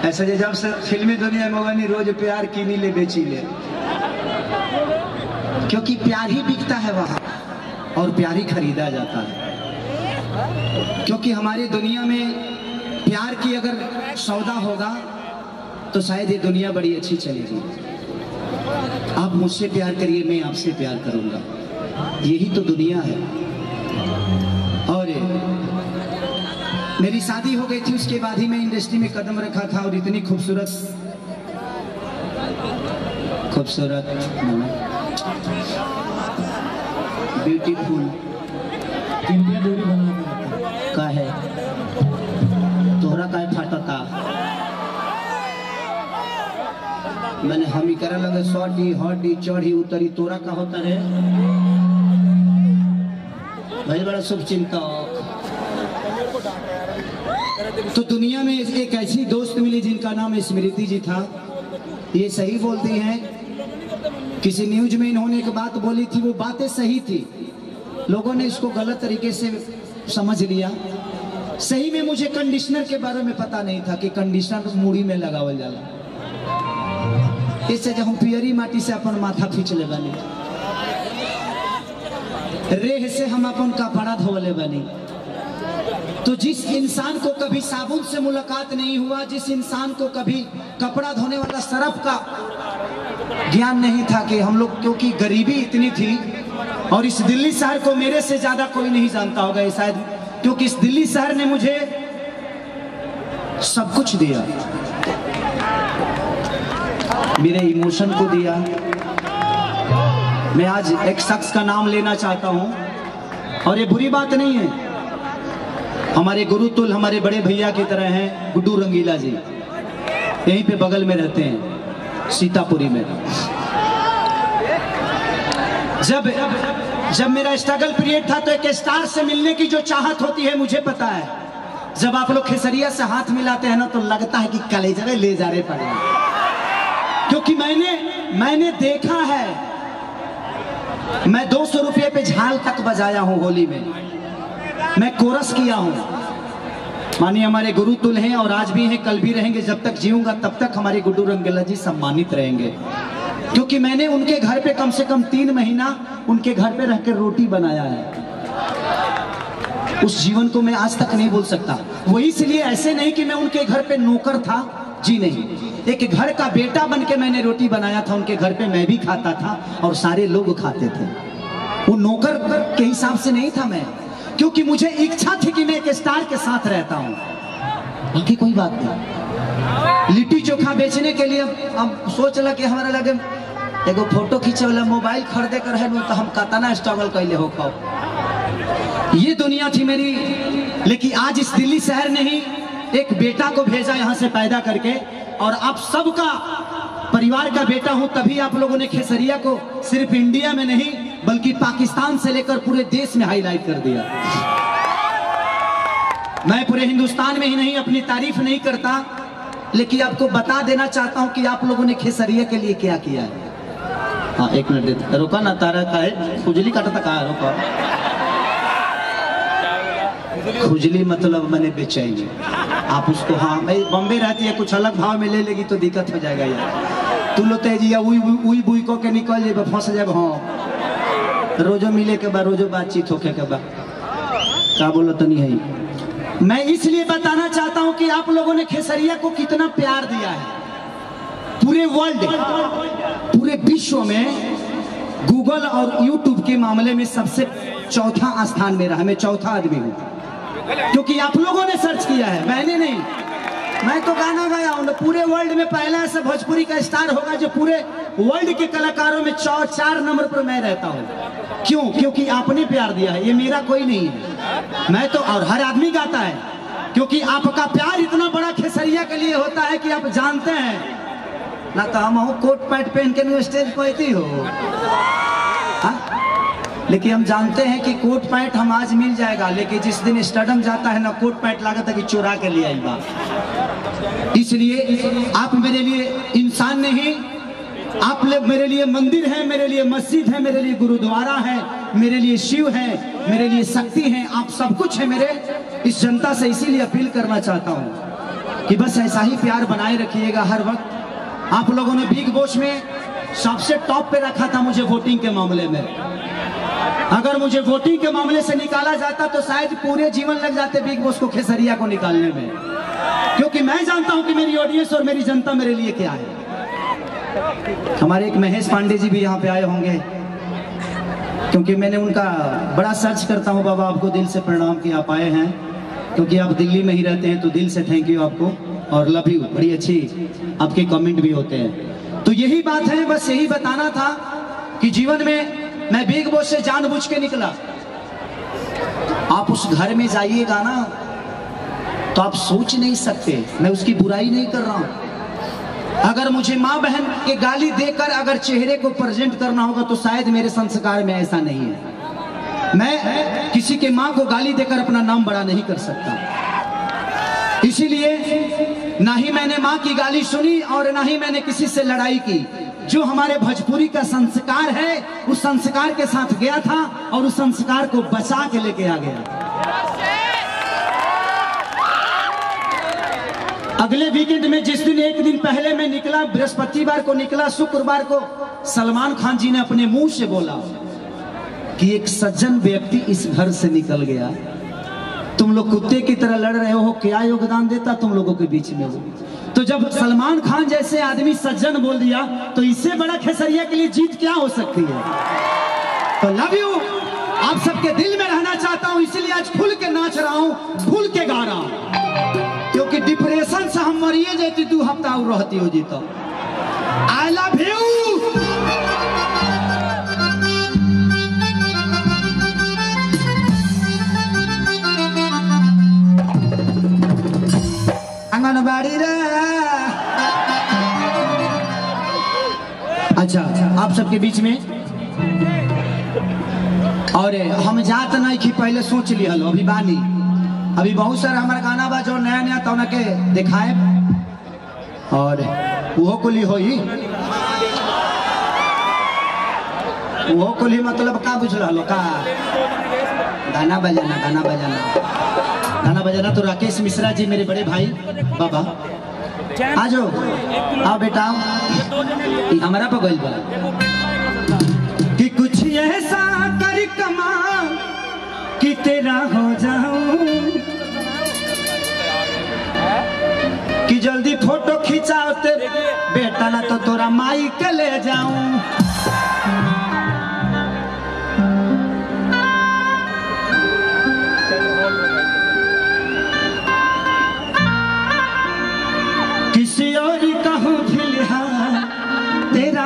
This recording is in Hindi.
ऐसा जब से फिल्मी दुनिया में बनी रोज प्यार कीनी ले बेची ले, क्योंकि प्यार ही बिकता है वहां और प्यार ही खरीदा जाता है। क्योंकि हमारी दुनिया में प्यार की अगर सौदा होगा तो शायद ये दुनिया बड़ी अच्छी चलेगी। आप मुझसे प्यार करिए, मैं आपसे प्यार करूंगा, यही तो दुनिया है। और मेरी शादी हो गई थी, उसके बाद ही मैं इंडस्ट्री में कदम रखा था और इतनी खूबसूरत ब्यूटीफुल का है तोहरा का फाटता मैंने हम ही करे लगे सौटी हटी चढ़ी उतरी तोरा का होता रे भाई, बड़ा शुभ चिंतक। तो दुनिया में एक ऐसी दोस्त मिली जिनका नाम स्मृति जी था। ये सही बोलती हैं, किसी न्यूज में इन्होंने एक बात बोली थी, वो बातें सही थी, लोगों ने इसको गलत तरीके से समझ लिया। सही में मुझे कंडीशनर के बारे में पता नहीं था कि कंडीशनर मूड़ी में लगावल जाला। इससे जब हम पियरी माटी से अपन माथा खींच ले बनी, रेह से हम अपन कपड़ा धोले बनी। तो जिस इंसान को कभी साबुन से मुलाकात नहीं हुआ, जिस इंसान को कभी कपड़ा धोने वाला सरफ का ज्ञान नहीं था कि हम लोग, क्योंकि गरीबी इतनी थी और इस दिल्ली शहर को मेरे से ज्यादा कोई नहीं जानता होगा शायद, क्योंकि इस दिल्ली शहर ने मुझे सब कुछ दिया, मेरे इमोशन को दिया। मैं आज एक शख्स का नाम लेना चाहता हूं और ये बुरी बात नहीं है, हमारे गुरुतुल हमारे बड़े भैया की तरह हैं गुड्डू रंगीला जी, यहीं पे बगल में रहते हैं सीतापुरी में। जब मेरा स्ट्रगल पीरियड था तो एक स्टार से मिलने की जो चाहत होती है मुझे पता है, जब आप लोग खेसरिया से हाथ मिलाते हैं ना तो लगता है कि कलेजे ले जा रहे पड़े, क्योंकि मैंने देखा है, मैं 200 रुपये पे झाल तक बजाया हूं होली में, मैं कोरस किया हूं। मानिए हमारे गुरुतुल हैं और आज भी हैं, कल भी रहेंगे, जब तक जीऊंगा तब तक हमारे गुड्डू रंगीला जी सम्मानित रहेंगे, क्योंकि मैंने उनके घर पे कम से कम 3 महीना उनके घर पे रहकर रोटी बनाया है। उस जीवन को मैं आज तक नहीं भूल सकता। वो इसलिए ऐसे नहीं कि मैं उनके घर पे नौकर था, जी नहीं, एक घर का बेटा बन के मैंने रोटी बनाया था उनके घर पे, मैं भी खाता था और सारे लोग खाते थे। वो नौकर के हिसाब से नहीं था मैं, क्योंकि मुझे इच्छा थी कि मैं एक स्टार के साथ रहता हूं, बाकी कोई बात नहीं। लिट्टी चोखा बेचने के लिए अब सोच लगा कि हमारा लगे एगो फोटो खींचे वाला मोबाइल खरीदे कर है तो हम कतना स्ट्रगल कैले हो खाओ, ये दुनिया थी मेरी। लेकिन आज इस दिल्ली शहर ने ही एक बेटा को भेजा यहाँ से पैदा करके, और आप सबका परिवार का बेटा हूं, तभी आप लोगों ने खेसरिया को सिर्फ इंडिया में नहीं बल्कि पाकिस्तान से लेकर पूरे देश में हाईलाइट कर दिया। मैं पूरे हिंदुस्तान में ही नहीं अपनी तारीफ नहीं करता, लेकिन आपको बता देना चाहता हूं कि आप लोगों ने खेसरिया के लिए क्या किया है। हाँ 1 मिनट दे, रोका ना, तारा का है खुजली काटता कहा, रोका। खुजली मतलब मैंने बेचैनी, आप उसको, हाँ मैं बॉम्बे रहती है, कुछ अलग भाव में ले लेगी तो दिक्कत हो जाएगा यार। तू लोग तेजी उई बुई को के निकल जाए, फंस जाए। हाँ रोजो मिले के बाद, रोजो बातचीत होके के बाद क्या बोलो तो नहीं है। मैं इसलिए बताना चाहता हूं कि आप लोगों ने खेसरिया को कितना प्यार दिया है। पूरे वर्ल्ड, पूरे विश्व में गूगल और यूट्यूब के मामले में सबसे चौथा स्थान मेरा है, मैं चौथा आदमी हूं, क्योंकि आप लोगों ने सर्च किया है, मैंने नहीं। मैं तो गाना गाया हूं, पूरे वर्ल्ड में पहला ऐसा भोजपुरी का स्टार होगा जो पूरे वर्ल्ड के कलाकारों में 4 नंबर पर मैं रहता हूं। क्यों? क्योंकि आपने प्यार दिया है, ये मेरा कोई नहीं है। मैं तो, और हर आदमी गाता है, क्योंकि आपका प्यार इतना बड़ा खेसरिया के लिए होता है कि आप जानते हैं ना, तो हम कोट पैंट पहन के स्टेज पर आती हो, लेकिन हम जानते हैं कि कोट पैंट हम आज मिल जाएगा, लेकिन जिस दिन स्टेडियम जाता है ना, कोट पैंट लागत है कि चुरा के लिए आई बात। इसलिए आप मेरे लिए इंसान नहीं, आप मेरे लिए मंदिर है, मेरे लिए मस्जिद है, मेरे लिए गुरुद्वारा है, मेरे लिए शिव है, मेरे लिए शक्ति है, आप सब कुछ है मेरे इस जनता से। इसीलिए अपील करना चाहता हूँ कि बस ऐसा ही प्यार बनाए रखिएगा हर वक्त। आप लोगों ने बिग बॉस में सबसे टॉप पे रखा था मुझे वोटिंग के मामले में। अगर मुझे वोटिंग के मामले से निकाला जाता तो शायद पूरे जीवन लग जाते बिग बॉस को खेसरिया को निकालने में, क्योंकि मैं जानता हूं कि मेरी ऑडियंस और मेरी जनता मेरे लिए क्या है। हमारे एक महेश पांडे जी भी यहाँ पे आए होंगे, क्योंकि मैंने उनका बड़ा सर्च करता हूँ। बाबा आपको दिल से प्रणाम कि आप आए हैं, क्योंकि आप दिल्ली में ही रहते हैं, तो दिल से थैंक यू आपको और लव यू। बड़ी अच्छी आपके कमेंट भी होते हैं। तो यही बात है, बस यही बताना था कि जीवन में मैं बिग बॉस से जानबूझ के निकला। आप उस घर में जाइएगा ना तो आप सोच नहीं सकते, मैं उसकी बुराई नहीं कर रहा हूं। अगर मुझे माँ बहन के गाली देकर अगर चेहरे को प्रेजेंट करना होगा तो शायद मेरे संस्कार में ऐसा नहीं है। मैं किसी के माँ को गाली देकर अपना नाम बड़ा नहीं कर सकता। इसीलिए ना ही मैंने माँ की गाली सुनी और ना ही मैंने किसी से लड़ाई की। जो हमारे भोजपुरी का संस्कार है उस संस्कार के साथ गया था और उस संस्कार को बचा के लेके आ गया। अगले वीकेंड में जिस दिन एक दिन पहले मैं निकला, बृहस्पतिवार को निकला, शुक्रवार को सलमान खान जी ने अपने मुंह से बोला कि एक सज्जन व्यक्ति इस घर से निकल गया। तुम लोग कुत्ते की तरह लड़ रहे हो, क्या योगदान देता तुम लोगों के बीच में हो। तो जब सलमान खान जैसे आदमी सज्जन बोल दिया तो इससे बड़ा खेसरिया के लिए जीत क्या हो सकती है। तो लव यू, आप सबके दिल में रहना चाहता हूं, इसीलिए आज खुल के नाच रहा हूं, खुल के गा रहा हूं, क्योंकि डिप्रेशन से हम मरिए जाती 2 हफ्ता और रहती हो जी। तो आई लव यू। आंगनबाड़ी रे। अच्छा, आप सबके बीच में और हम जात नहीं कि पहले सोच लिया लो, अभी बानी, अभी बहुत सारा हमारा गाना बा जो नया नया तो के दिखाए और वो कुली होई, वो कुली मतलब का बुझला लो का गाना बजाना, गाना बजाना, गाना बजाना। तो राकेश मिश्रा जी मेरे बड़े भाई, बाबा आ जाओ, आओ बेटा, हमारा पगल बा कि कुछ ऐसा कर कमाल कि तेरा हो जाऊं, कि जल्दी फोटो खिंचाओ ते बेटा ना तो तोरा माई के ले जाऊं। किसी और कहूँ फिलहाल तेरा